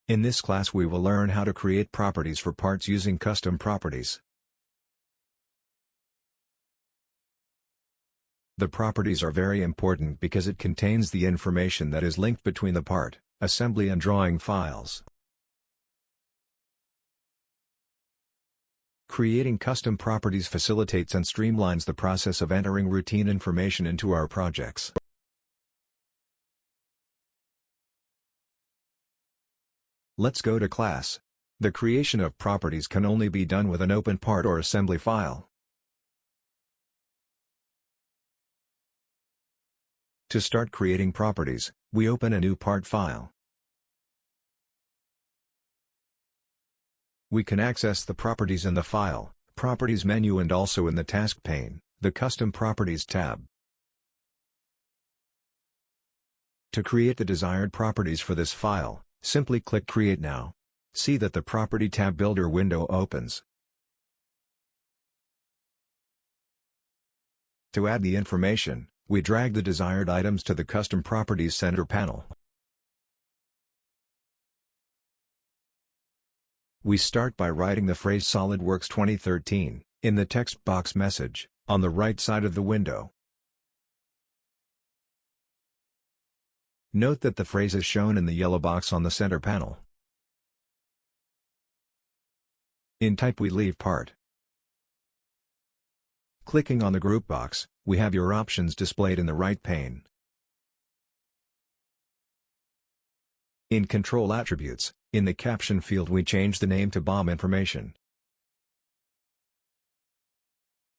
In this class we will learn how to create properties for parts using custom properties. The properties are very important because it contains the information that is linked between the part, assembly and drawing files. Creating custom properties facilitates and streamlines the process of entering routine information into our projects. Let's go to class. The creation of properties can only be done with an open part or assembly file. To start creating properties, we open a new part file. We can access the properties in the File, Properties menu and also in the Task pane, the Custom Properties tab. To create the desired properties for this file, simply click Create Now. See that the Property tab Builder window opens. To add the information, we drag the desired items to the Custom Properties center panel. We start by writing the phrase SolidWorks 2013 in the text box message on the right side of the window. Note that the phrase is shown in the yellow box on the center panel. In Type we leave Part. Clicking on the group box, we have your options displayed in the right pane. In Control Attributes, in the Caption field we change the name to BOM Information.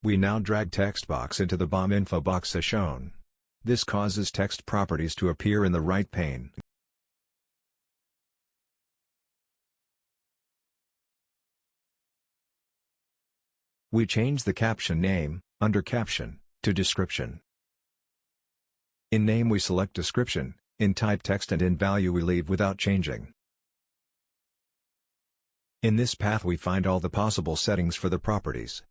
We now drag text box into the BOM Info box as shown. This causes text properties to appear in the right pane. We change the caption name, under Caption, to Description. In Name we select Description, in Type Text and in Value we leave without changing. In this path we find all the possible settings for the properties.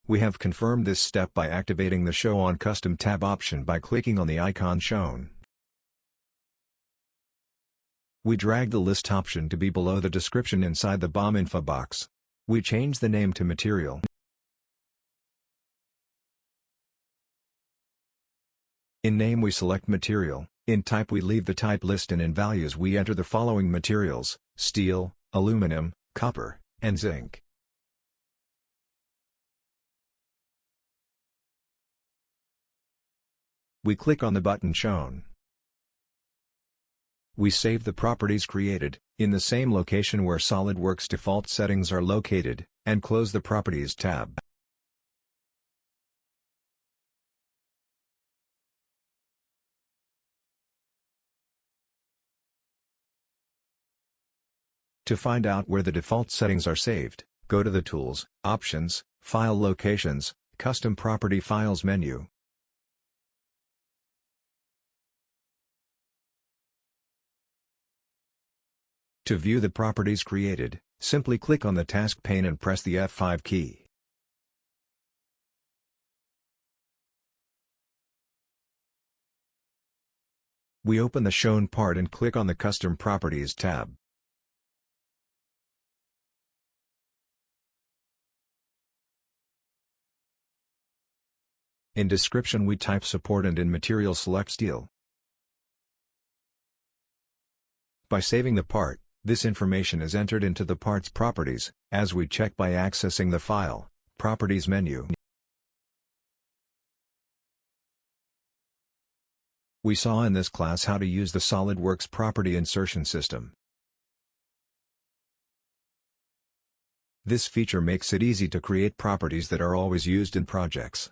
We have confirmed this step by activating the Show on Custom tab option by clicking on the icon shown. We drag the List option to be below the description inside the BOM Info box. We change the name to Material. In Name we select Material, in Type we leave the type list and in Values we enter the following materials: steel, aluminum, copper, and zinc. We click on the button shown. We save the properties created, in the same location where SolidWorks default settings are located, and close the Properties tab. To find out where the default settings are saved, go to the Tools, Options, File Locations, Custom Property Files menu. To view the properties created, simply click on the Task pane and press the F5 key. We open the shown part and click on the Custom Properties tab. In Description we type Support and in Material select Steel. By saving the part, this information is entered into the part's properties, as we check by accessing the File, Properties menu. We saw in this class how to use the SolidWorks property insertion system. This feature makes it easy to create properties that are always used in projects.